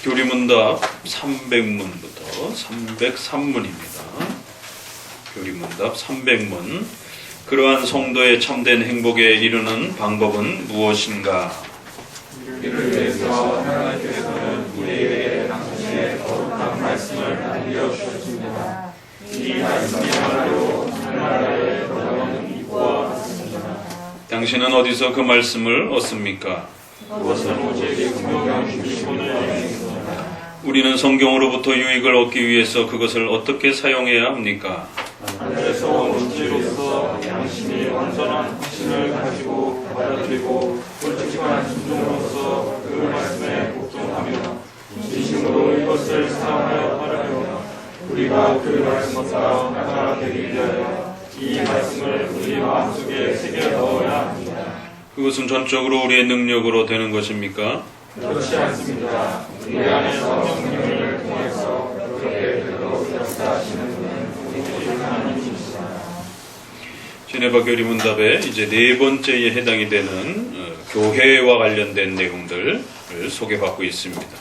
교리문답 300문부터 303문입니다. 교리문답 300문. 그러한 성도의 참된 행복에 이르는 방법은 무엇인가? 이를 위해서 하나님께서는 우리에게 당신의 거룩한 말씀을 알려주셨습니다. 이 말씀이야말로 하나님의 돌아오는 이와 같습니다. 당신은 어디서 그 말씀을 얻습니까? 그것은 오직 성경 주시기를. 우리는 성경으로부터 유익을 얻기 위해서 그것을 어떻게 사용해야 합니까? 하늘에서 원지로서 양심이 온전한 확신을 가지고 받아들이고 솔직한 순종으로서 그 말씀에 복종하며 진심으로 이것을 사용하여 바라며 우리가 그 말씀과 하나가 되기 위하여 이 말씀을 우리 마음속에 새겨 넣어야 합니다. 그것은 전적으로 우리의 능력으로 되는 것입니까? 그렇지 않습니다. 우리 안에 성령님을 통해서 그렇게 되도록 역사하시는 분은 우리 하나님이십니다. 제네바 교리문답의 이제 네 번째에 해당이 되는 교회와 관련된 내용들을 소개받고 있습니다.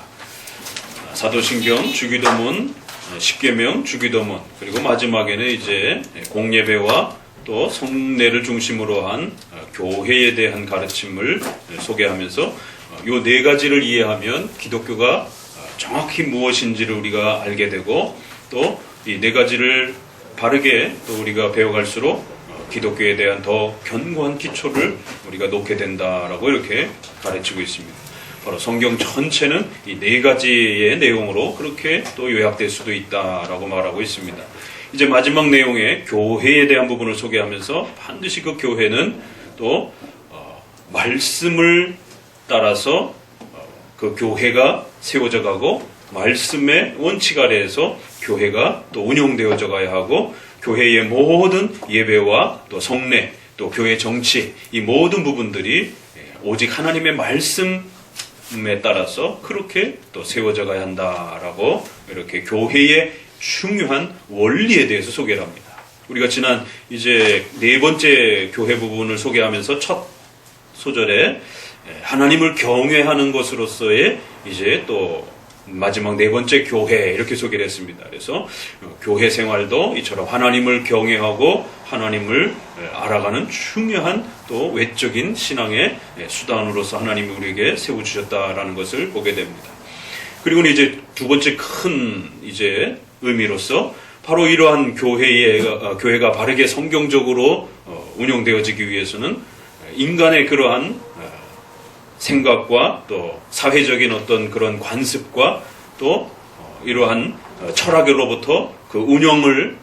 사도신경, 주기도문, 십계명, 주기도문, 그리고 마지막에는 이제 공예배와 또 성례를 중심으로 한 교회에 대한 가르침을 소개하면서 이 네 가지를 이해하면 기독교가 정확히 무엇인지를 우리가 알게 되고 또 이 네 가지를 바르게 또 우리가 배워갈수록 기독교에 대한 더 견고한 기초를 우리가 놓게 된다라고 이렇게 가르치고 있습니다. 바로 성경 전체는 이 네 가지의 내용으로 그렇게 또 요약될 수도 있다라고 말하고 있습니다. 이제 마지막 내용의 교회에 대한 부분을 소개하면서 반드시 그 교회는 또 말씀을 따라서 그 교회가 세워져 가고 말씀의 원칙 아래에서 교회가 또 운영되어져 가야 하고 교회의 모든 예배와 또 성례 또 교회 정치 이 모든 부분들이 오직 하나님의 말씀에 따라서 그렇게 또 세워져 가야 한다라고 이렇게 교회의 중요한 원리에 대해서 소개를 합니다. 우리가 지난 이제 네 번째 교회 부분을 소개하면서 첫 소절에 하나님을 경외하는 것으로서의 이제 또 마지막 네 번째 교회 이렇게 소개를 했습니다. 그래서 교회 생활도 이처럼 하나님을 경외하고 하나님을 알아가는 중요한 또 외적인 신앙의 수단으로서 하나님이 우리에게 세워주셨다라는 것을 보게 됩니다. 그리고 이제 두 번째 큰 이제 의미로서 바로 이러한 교회가 바르게 성경적으로 운영되어지기 위해서는 인간의 그러한 생각과 또 사회적인 어떤 그런 관습과 또 이러한 철학으로부터 그 운영을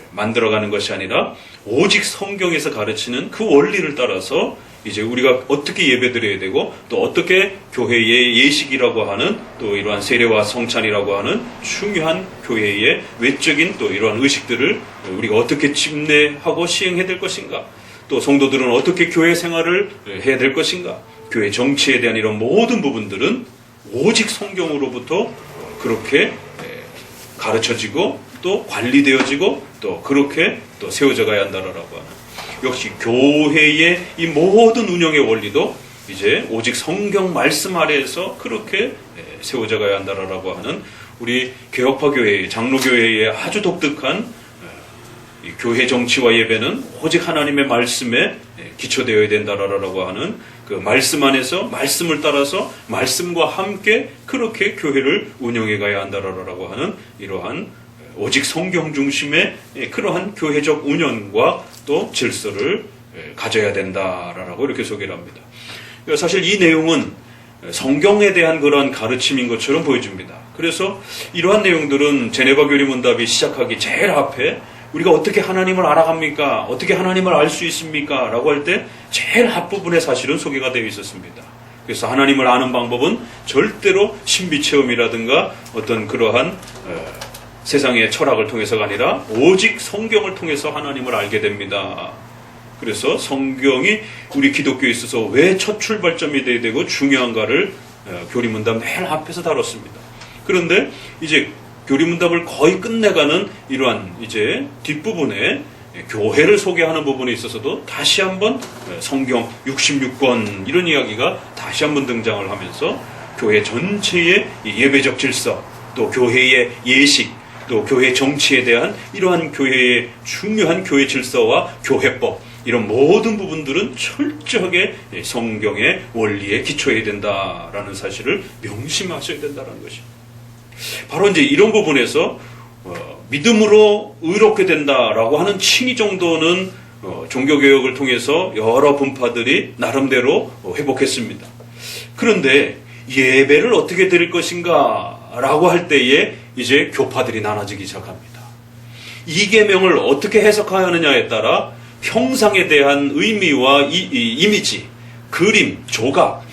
만들어가는 것이 아니라 오직 성경에서 가르치는 그 원리를 따라서 이제 우리가 어떻게 예배드려야 되고 또 어떻게 교회의 예식이라고 하는 또 이러한 세례와 성찬이라고 하는 중요한 교회의 외적인 또 이러한 의식들을 우리가 어떻게 집례하고 시행해야 될 것인가 또 성도들은 어떻게 교회 생활을 해야 될 것인가 교회 정치에 대한 이런 모든 부분들은 오직 성경으로부터 그렇게 가르쳐지고 또 관리되어지고 또 그렇게 또 세워져 가야 한다라고 하는 역시 교회의 이 모든 운영의 원리도 이제 오직 성경 말씀 아래에서 그렇게 세워져 가야 한다라고 하는 우리 개혁파 교회의 장로교회의 아주 독특한 이 교회 정치와 예배는 오직 하나님의 말씀에 기초되어야 된다라고 하는 그 말씀 안에서 말씀을 따라서 말씀과 함께 그렇게 교회를 운영해 가야 한다라고 하는 이러한 오직 성경 중심의 그러한 교회적 운영과 또 질서를 가져야 된다라고 이렇게 소개를 합니다. 그러니까 사실 이 내용은 성경에 대한 그런 가르침인 것처럼 보여집니다. 그래서 이러한 내용들은 제네바 교리문답이 시작하기 제일 앞에 우리가 어떻게 하나님을 알아갑니까? 어떻게 하나님을 알 수 있습니까? 라고 할 때 제일 앞부분에 사실은 소개가 되어 있었습니다. 그래서 하나님을 아는 방법은 절대로 신비체험이라든가 어떤 그러한 세상의 철학을 통해서가 아니라 오직 성경을 통해서 하나님을 알게 됩니다. 그래서 성경이 우리 기독교에 있어서 왜 첫 출발점이 되어야 되고 중요한가를 교리문답 맨 앞에서 다뤘습니다. 그런데 이제 교리문답을 거의 끝내가는 이러한 이제 뒷부분에 교회를 소개하는 부분에 있어서도 다시 한번 성경 66권 이런 이야기가 다시 한번 등장을 하면서 교회 전체의 예배적 질서, 또 교회의 예식, 또 교회 정치에 대한 이러한 교회의 중요한 교회 질서와 교회법, 이런 모든 부분들은 철저하게 성경의 원리에 기초해야 된다라는 사실을 명심하셔야 된다는 것입니다. 바로 이제 이런 부분에서 믿음으로 의롭게 된다라고 하는 칭의 정도는 종교개혁을 통해서 여러 분파들이 나름대로 회복했습니다. 그런데 예배를 어떻게 드릴 것인가 라고 할 때에 이제 교파들이 나눠지기 시작합니다. 이 계명을 어떻게 해석하느냐에 따라 형상에 대한 의미와 이미지, 그림, 조각,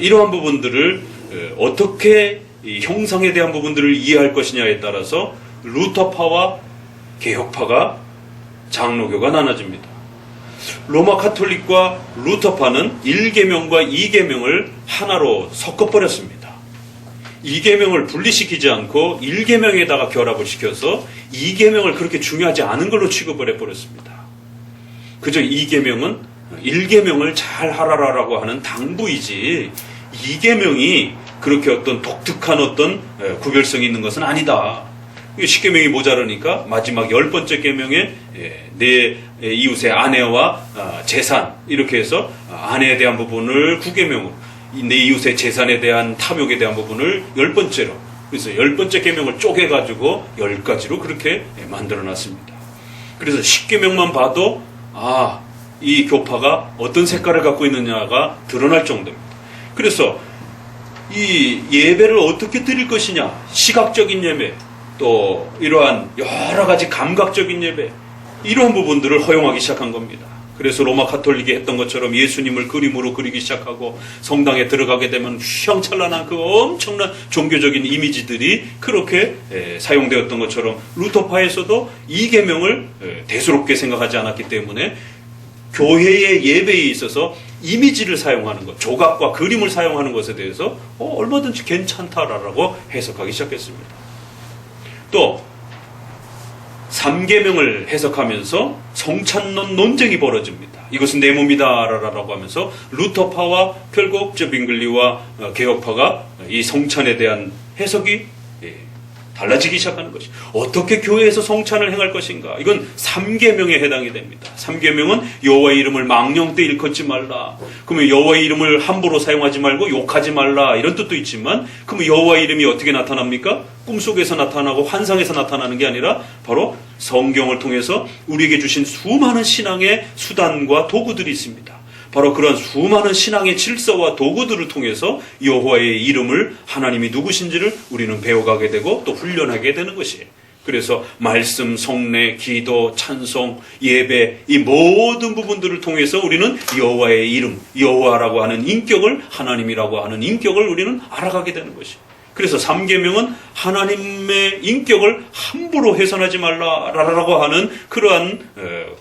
이러한 부분들을 어떻게 이 형상에 대한 부분들을 이해할 것이냐에 따라서 루터파와 개혁파가 장로교가 나눠집니다. 로마 카톨릭과 루터파는 1계명과 2계명을 하나로 섞어버렸습니다. 2계명을 분리시키지 않고 1계명에다가 결합을 시켜서 2계명을 그렇게 중요하지 않은 걸로 취급을 해버렸습니다. 그저 2계명은 1계명을 잘 하라라고 하는 당부이지 2계명이 그렇게 어떤 독특한 어떤 구별성이 있는 것은 아니다. 10계명이 모자라니까 마지막 10번째 계명에 내 이웃의 아내와 재산, 이렇게 해서 아내에 대한 부분을 9계명으로, 내 이웃의 재산에 대한 탐욕에 대한 부분을 10번째로, 그래서 10번째 계명을 쪼개가지고 10가지로 그렇게 만들어놨습니다. 그래서 10계명만 봐도 이 교파가 어떤 색깔을 갖고 있느냐가 드러날 정도입니다. 그래서 이 예배를 어떻게 드릴 것이냐, 시각적인 예배, 또 이러한 여러 가지 감각적인 예배, 이러한 부분들을 허용하기 시작한 겁니다. 그래서 로마 카톨릭이 했던 것처럼 예수님을 그림으로 그리기 시작하고 성당에 들어가게 되면 휘황찬란한 그 엄청난 종교적인 이미지들이 그렇게 사용되었던 것처럼 루터파에서도 이 계명을 대수롭게 생각하지 않았기 때문에 교회의 예배에 있어서 이미지를 사용하는 것, 조각과 그림을 사용하는 것에 대해서 얼마든지 괜찮다라고 해석하기 시작했습니다. 또 3계명을 해석하면서 성찬론 논쟁이 벌어집니다. 이것은 내 몸이다라고 하면서 루터파와 결국 빙글리와 개혁파가 이 성찬에 대한 해석이 달라지기 시작하는 것이, 어떻게 교회에서 성찬을 행할 것인가, 이건 3계명에 해당이 됩니다. 3계명은 여호와의 이름을 망령 때 일컫지 말라. 그러면 여호와의 이름을 함부로 사용하지 말고 욕하지 말라, 이런 뜻도 있지만, 그러면 여호와의 이름이 어떻게 나타납니까? 꿈속에서 나타나고 환상에서 나타나는 게 아니라 바로 성경을 통해서 우리에게 주신 수많은 신앙의 수단과 도구들이 있습니다. 바로 그런 수많은 신앙의 질서와 도구들을 통해서 여호와의 이름을, 하나님이 누구신지를 우리는 배워가게 되고 또 훈련하게 되는 것이에요. 그래서 말씀, 성례, 기도, 찬송, 예배, 이 모든 부분들을 통해서 우리는 여호와의 이름, 여호와라고 하는 인격을, 하나님이라고 하는 인격을 우리는 알아가게 되는 것이에요. 그래서 3계명은 하나님의 인격을 함부로 훼손하지 말라라고 하는 그러한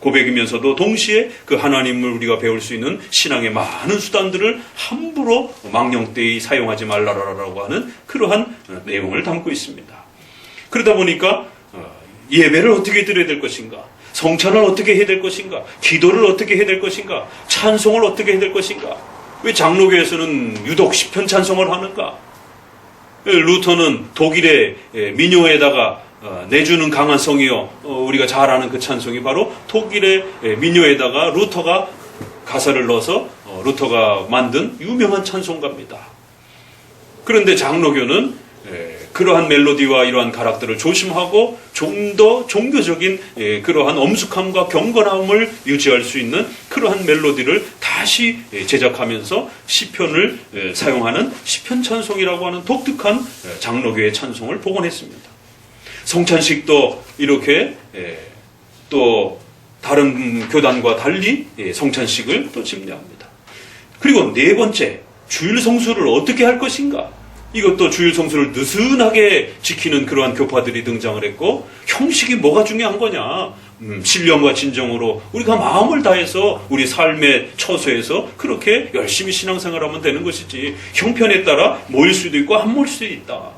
고백이면서도 동시에 그 하나님을 우리가 배울 수 있는 신앙의 많은 수단들을 함부로 망령되이 사용하지 말라라고 하는 그러한 내용을 담고 있습니다. 그러다 보니까 예배를 어떻게 드려야 될 것인가, 성찬을 어떻게 해야 될 것인가, 기도를 어떻게 해야 될 것인가, 찬송을 어떻게 해야 될 것인가, 왜 장로교에서는 유독 시편 찬송을 하는가, 루터는 독일의 민요에다가 내주는 강한 성이요, 우리가 잘 아는 그 찬송이 바로 독일의 민요에다가 루터가 가사를 넣어서 루터가 만든 유명한 찬송가입니다. 그런데 장로교는 그러한 멜로디와 이러한 가락들을 조심하고 좀 더 종교적인 그러한 엄숙함과 경건함을 유지할 수 있는 그러한 멜로디를 다시 제작하면서 시편을 사용하는 시편 찬송이라고 하는 독특한 장로교의 찬송을 복원했습니다. 성찬식도 이렇게 또 다른 교단과 달리 성찬식을 또 집례합니다. 그리고 네 번째, 주일 성수를 어떻게 할 것인가? 이것도 주일 성수를 느슨하게 지키는 그러한 교파들이 등장을 했고, 형식이 뭐가 중요한 거냐? 신령과 진정으로 우리가 마음을 다해서 우리 삶의 처소에서 그렇게 열심히 신앙생활하면 되는 것이지, 형편에 따라 모일 수도 있고 안 모일 수도 있다.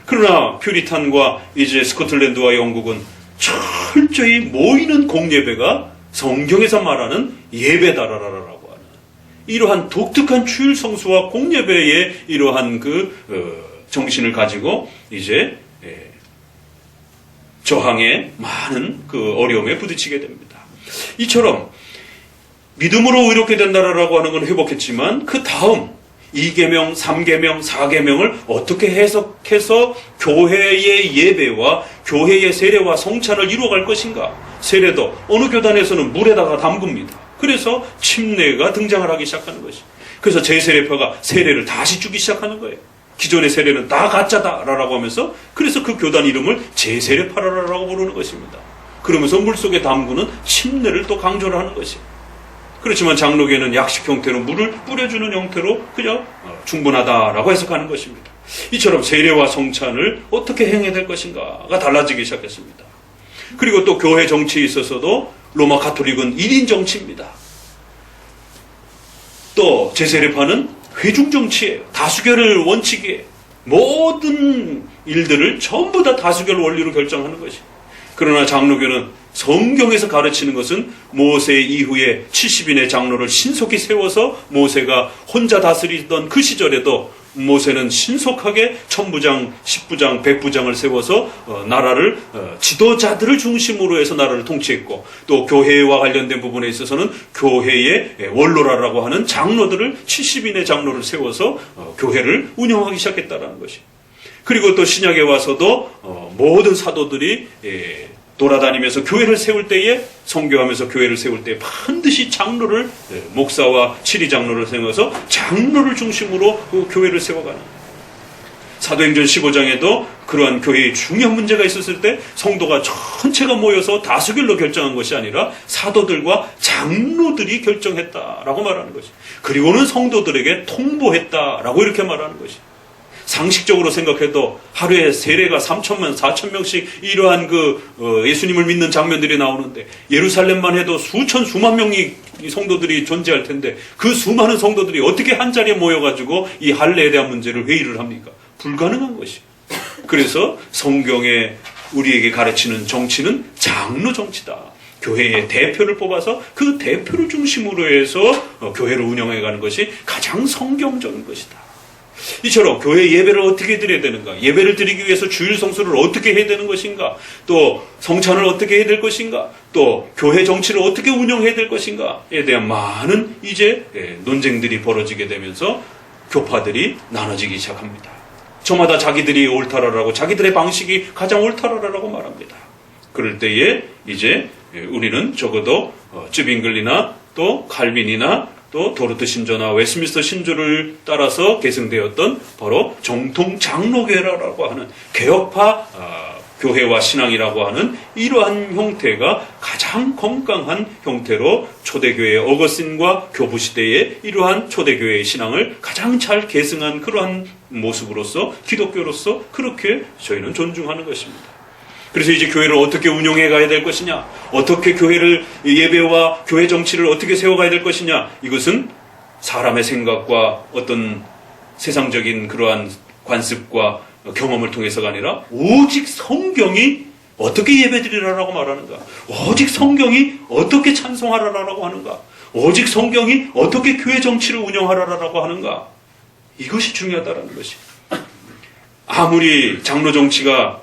그러나 퓨리탄과 이제 스코틀랜드와 영국은 철저히 모이는 공예배가 성경에서 말하는 예배다라라고 하는, 이러한 독특한 주일 성수와 공예배의 이러한 정신을 가지고 이제 저항에 많은 어려움에 부딪히게 됩니다. 이처럼 믿음으로 의롭게 된다라고 하는 건 회복했지만 그 다음 2계명, 3계명, 4계명을 어떻게 해석해서 교회의 예배와 교회의 세례와 성찬을 이루어갈 것인가? 세례도 어느 교단에서는 물에다가 담급니다. 그래서 침례가 등장을 하기 시작하는 것이. 그래서 제세례파가 세례를 다시 주기 시작하는 거예요. 기존의 세례는 다 가짜다라고 하면서 그래서 그 교단 이름을 제세례파라라고 부르는 것입니다. 그러면서 물속에 담그는 침례를 또 강조를 하는 것이에요. 그렇지만 장로교는 약식 형태로 물을 뿌려주는 형태로 그냥 충분하다라고 해석하는 것입니다. 이처럼 세례와 성찬을 어떻게 행해야 될 것인가가 달라지기 시작했습니다. 그리고 또 교회 정치에 있어서도 로마 가톨릭은 1인 정치입니다. 또 제세례파는 회중 정치예요. 다수결을 원칙이에요. 모든 일들을 전부 다 다수결 원리로 결정하는 것이에요. 그러나 장로교는 성경에서 가르치는 것은 모세 이후에 70인의 장로를 신속히 세워서 모세가 혼자 다스리던 그 시절에도 모세는 신속하게 천부장, 십부장, 백부장을 세워서 나라를 지도자들을 중심으로 해서 나라를 통치했고 또 교회와 관련된 부분에 있어서는 교회의 원로라라고 하는 장로들을 70인의 장로를 세워서 교회를 운영하기 시작했다는 것이. 그리고 또 신약에 와서도 모든 사도들이 돌아다니면서 교회를 세울 때에 선교하면서 교회를 세울 때 반드시 장로를 목사와 치리장로를 세워서 장로를 중심으로 그 교회를 세워가는 사도행전 15장에도 그러한 교회의 중요한 문제가 있었을 때 성도가 전체가 모여서 다수결로 결정한 것이 아니라 사도들과 장로들이 결정했다라고 말하는 것이. 그리고는 성도들에게 통보했다라고 이렇게 말하는 것이. 상식적으로 생각해도 하루에 세례가 3천만, 4천 명씩 이러한 예수님을 믿는 장면들이 나오는데 예루살렘만 해도 수천, 수만 명이 성도들이 존재할 텐데 그 수많은 성도들이 어떻게 한 자리에 모여가지고 이 할례에 대한 문제를 회의를 합니까? 불가능한 것이. 그래서 성경에 우리에게 가르치는 정치는 장로 정치다. 교회의 대표를 뽑아서 그 대표를 중심으로 해서 교회를 운영해가는 것이 가장 성경적인 것이다. 이처럼 교회 예배를 어떻게 드려야 되는가? 예배를 드리기 위해서 주일 성수를 어떻게 해야 되는 것인가? 또 성찬을 어떻게 해야 될 것인가? 또 교회 정치를 어떻게 운영해야 될 것인가에 대한 많은 이제 논쟁들이 벌어지게 되면서 교파들이 나눠지기 시작합니다. 저마다 자기들이 옳다라고 자기들의 방식이 가장 옳다라고 말합니다. 그럴 때에 이제 우리는 적어도 쯔빙글리나 또 칼빈이나 또 도르트 신조나 웨스민스터 신조를 따라서 계승되었던 바로 정통 장로교회라고 하는 개혁파 교회와 신앙이라고 하는 이러한 형태가 가장 건강한 형태로 초대교회의 어거스틴과 교부시대의 이러한 초대교회의 신앙을 가장 잘 계승한 그러한 모습으로서 기독교로서 그렇게 저희는 존중하는 것입니다. 그래서 이제 교회를 어떻게 운영해 가야 될 것이냐, 어떻게 교회를 예배와 교회 정치를 어떻게 세워가야 될 것이냐, 이것은 사람의 생각과 어떤 세상적인 그러한 관습과 경험을 통해서가 아니라 오직 성경이 어떻게 예배드리라라고 말하는가, 오직 성경이 어떻게 찬송하라라고 하는가, 오직 성경이 어떻게 교회 정치를 운영하라라고 하는가, 이것이 중요하다라는 것이. 아무리 장로 정치가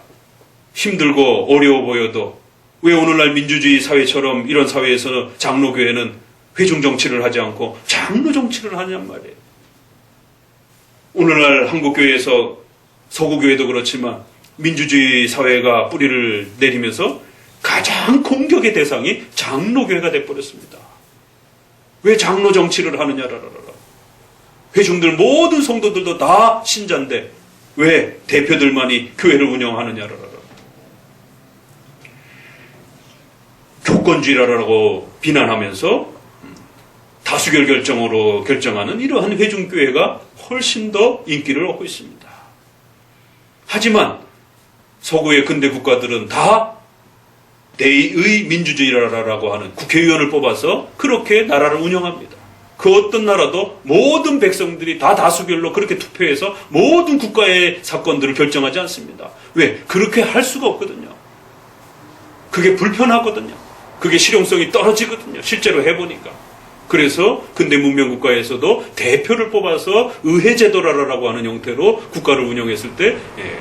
힘들고 어려워 보여도 왜 오늘날 민주주의 사회처럼 이런 사회에서 장로교회는 회중 정치를 하지 않고 장로 정치를 하냔 말이에요. 오늘날 한국교회에서 서구교회도 그렇지만 민주주의 사회가 뿌리를 내리면서 가장 공격의 대상이 장로교회가 돼버렸습니다. 왜 장로 정치를 하느냐라라. 회중들 모든 성도들도 다 신자인데 왜 대표들만이 교회를 운영하느냐라라. 교권주의라고 비난하면서 다수결 결정으로 결정하는 이러한 회중교회가 훨씬 더 인기를 얻고 있습니다. 하지만 서구의 근대 국가들은 다 대의 민주주의라고 하는 국회의원을 뽑아서 그렇게 나라를 운영합니다. 그 어떤 나라도 모든 백성들이 다 다수결로 그렇게 투표해서 모든 국가의 사건들을 결정하지 않습니다. 왜? 그렇게 할 수가 없거든요. 그게 불편하거든요. 그게 실용성이 떨어지거든요. 실제로 해보니까. 그래서 근대 문명국가에서도 대표를 뽑아서 의회제도라고 하는 형태로 국가를 운영했을 때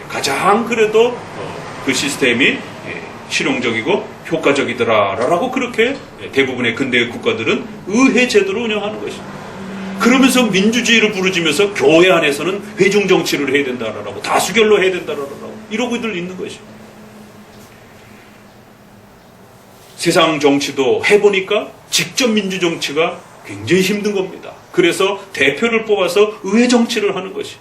가장 그래도 그 시스템이 실용적이고 효과적이더라라고 그렇게 대부분의 근대 국가들은 의회제도를 운영하는 것입니다. 그러면서 민주주의를 부르짖으면서 교회 안에서는 회중정치를 해야 된다라고 다수결로 해야 된다라고 이러고들 있는 것입니다. 세상 정치도 해보니까 직접 민주정치가 굉장히 힘든 겁니다. 그래서 대표를 뽑아서 의회 정치를 하는 것이.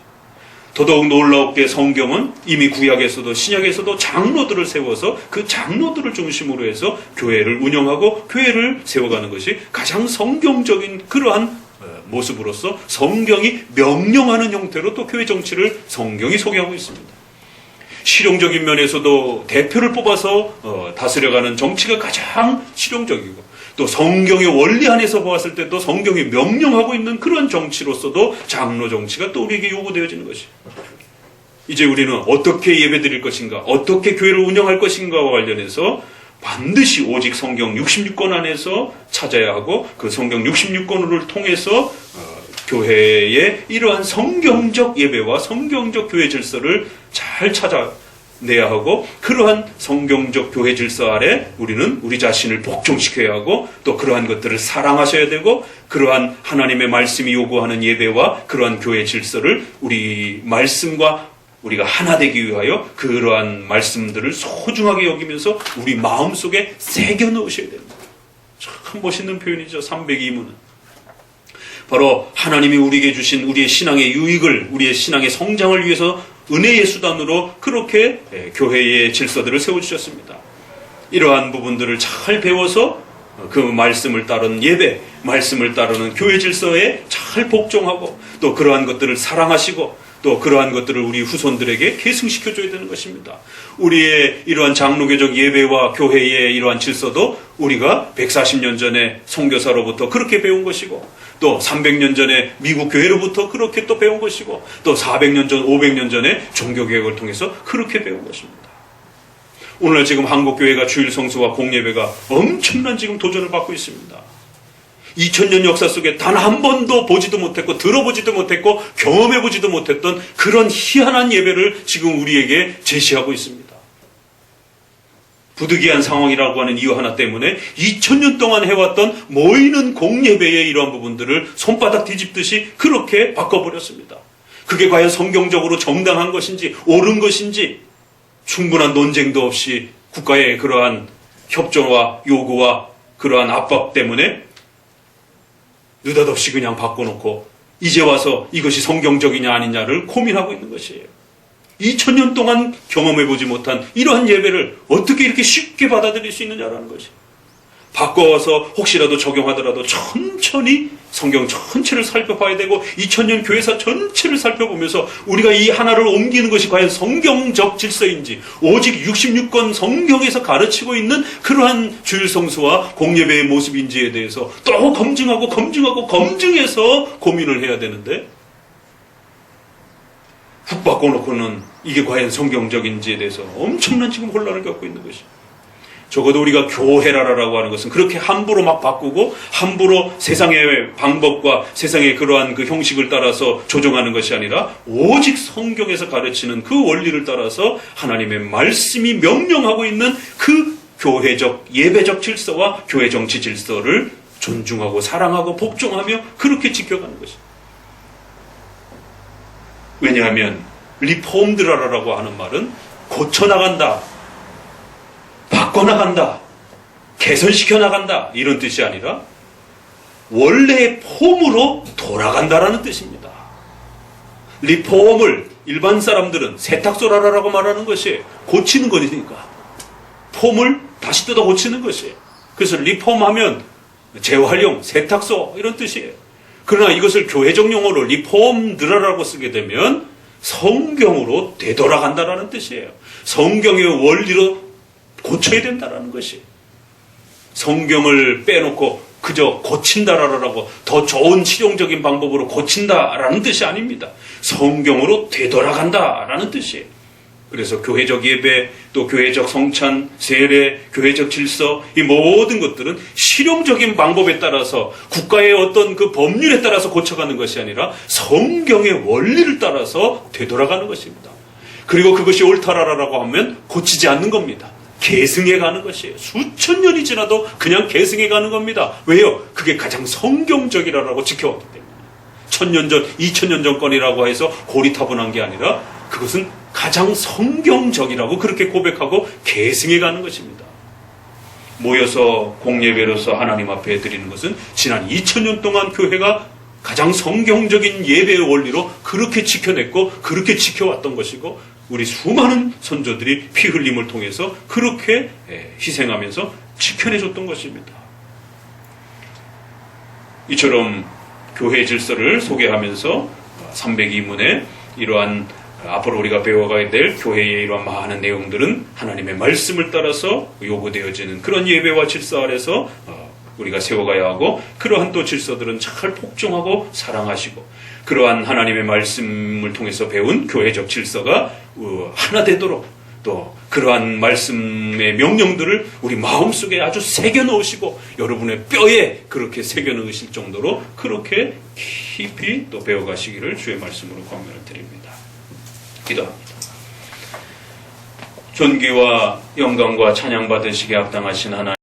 더더욱 놀라웠게 성경은 이미 구약에서도 신약에서도 장로들을 세워서 그 장로들을 중심으로 해서 교회를 운영하고 교회를 세워가는 것이 가장 성경적인 그러한 모습으로서 성경이 명령하는 형태로 또 교회 정치를 성경이 소개하고 있습니다. 실용적인 면에서도 대표를 뽑아서 다스려가는 정치가 가장 실용적이고 또 성경의 원리 안에서 보았을 때도 성경이 명령하고 있는 그런 정치로서도 장로 정치가 또 우리에게 요구되어지는 것이. 이제 우리는 어떻게 예배드릴 것인가, 어떻게 교회를 운영할 것인가와 관련해서 반드시 오직 성경 66권 안에서 찾아야 하고 그 성경 66권을 통해서 교회의 이러한 성경적 예배와 성경적 교회 질서를 잘 찾아내야 하고 그러한 성경적 교회 질서 아래 우리는 우리 자신을 복종시켜야 하고 또 그러한 것들을 사랑하셔야 되고 그러한 하나님의 말씀이 요구하는 예배와 그러한 교회 질서를 우리 말씀과 우리가 하나 되기 위하여 그러한 말씀들을 소중하게 여기면서 우리 마음속에 새겨 넣으셔야 됩니다. 참 멋있는 표현이죠. 302문은. 바로 하나님이 우리에게 주신 우리의 신앙의 유익을, 우리의 신앙의 성장을 위해서 은혜의 수단으로 그렇게 교회의 질서들을 세워주셨습니다. 이러한 부분들을 잘 배워서 그 말씀을 따르는 예배, 말씀을 따르는 교회 질서에 잘 복종하고 또 그러한 것들을 사랑하시고 또 그러한 것들을 우리 후손들에게 계승시켜줘야 되는 것입니다. 우리의 이러한 장로교적 예배와 교회의 이러한 질서도 우리가 140년 전에 선교사로부터 그렇게 배운 것이고 또 300년 전에 미국 교회로부터 그렇게 또 배운 것이고 또 400년 전, 500년 전에 종교개혁을 통해서 그렇게 배운 것입니다. 오늘 지금 한국교회가 주일 성수와 공예배가 엄청난 지금 도전을 받고 있습니다. 2000년 역사 속에 단 한 번도 보지도 못했고 들어보지도 못했고 경험해보지도 못했던 그런 희한한 예배를 지금 우리에게 제시하고 있습니다. 부득이한 상황이라고 하는 이유 하나 때문에 2000년 동안 해왔던 모이는 공예배의 이러한 부분들을 손바닥 뒤집듯이 그렇게 바꿔버렸습니다. 그게 과연 성경적으로 정당한 것인지 옳은 것인지 충분한 논쟁도 없이 국가의 그러한 협조와 요구와 그러한 압박 때문에 느닷없이 그냥 바꿔놓고 이제 와서 이것이 성경적이냐 아니냐를 고민하고 있는 것이에요. 2000년 동안 경험해보지 못한 이러한 예배를 어떻게 이렇게 쉽게 받아들일 수 있느냐라는 것이. 바꿔서 혹시라도 적용하더라도 천천히 성경 전체를 살펴봐야 되고 2000년 교회사 전체를 살펴보면서 우리가 이 하나를 옮기는 것이 과연 성경적 질서인지 오직 66권 성경에서 가르치고 있는 그러한 주일 성수와 공예배의 모습인지에 대해서 또 검증해서 고민을 해야 되는데 훅 바꿔놓고는 이게 과연 성경적인지에 대해서 엄청난 지금 혼란을 겪고 있는 것이. 적어도 우리가 교회라라고 하는 것은 그렇게 함부로 막 바꾸고 함부로 세상의 방법과 세상의 그러한 그 형식을 따라서 조정하는 것이 아니라 오직 성경에서 가르치는 그 원리를 따라서 하나님의 말씀이 명령하고 있는 그 교회적 예배적 질서와 교회 정치 질서를 존중하고 사랑하고 복종하며 그렇게 지켜가는 것입니다. 왜냐하면 리폼드라라고 하는 말은 고쳐나간다, 바꿔나간다, 개선시켜나간다 이런 뜻이 아니라 원래의 폼으로 돌아간다라는 뜻입니다. 리폼을 일반 사람들은 세탁소라라고 말하는 것이 고치는 거니까 폼을 다시 뜯어 고치는 것이에요. 그래서 리폼하면 재활용, 세탁소 이런 뜻이에요. 그러나 이것을 교회적 용어로 리폼드라라고 쓰게 되면 성경으로 되돌아간다라는 뜻이에요. 성경의 원리로 고쳐야 된다라는 것이. 성경을 빼놓고 그저 고친다라고 더 좋은 실용적인 방법으로 고친다라는 뜻이 아닙니다. 성경으로 되돌아간다라는 뜻이에요. 그래서 교회적 예배, 또 교회적 성찬, 세례, 교회적 질서, 이 모든 것들은 실용적인 방법에 따라서 국가의 어떤 그 법률에 따라서 고쳐가는 것이 아니라 성경의 원리를 따라서 되돌아가는 것입니다. 그리고 그것이 옳다라고 하면 고치지 않는 겁니다. 계승해 가는 것이에요. 수천 년이 지나도 그냥 계승해 가는 겁니다. 왜요? 그게 가장 성경적이라고 지켜왔기 때문에. 1000년 전, 2000년 전 건이라고 해서 고리타분한 게 아니라 그것은 가장 성경적이라고 그렇게 고백하고 계승해 가는 것입니다. 모여서 공예배로서 하나님 앞에 드리는 것은 지난 2000년 동안 교회가 가장 성경적인 예배의 원리로 그렇게 지켜냈고 그렇게 지켜왔던 것이고 우리 수많은 선조들이 피 흘림을 통해서 그렇게 희생하면서 지켜내줬던 것입니다. 이처럼 교회 질서를 소개하면서 302문에 이러한 앞으로 우리가 배워가야 될 교회의 이러한 많은 내용들은 하나님의 말씀을 따라서 요구되어지는 그런 예배와 질서 아래서 우리가 세워가야 하고 그러한 또 질서들은 잘 복종하고 사랑하시고 그러한 하나님의 말씀을 통해서 배운 교회적 질서가 하나 되도록 또 그러한 말씀의 명령들을 우리 마음속에 아주 새겨 넣으시고 여러분의 뼈에 그렇게 새겨 넣으실 정도로 그렇게 깊이 또 배워가시기를 주의 말씀으로 권면을 드립니다. 기도합니다. 존귀와 영광과 찬양 받으시기에 합당하신 하나님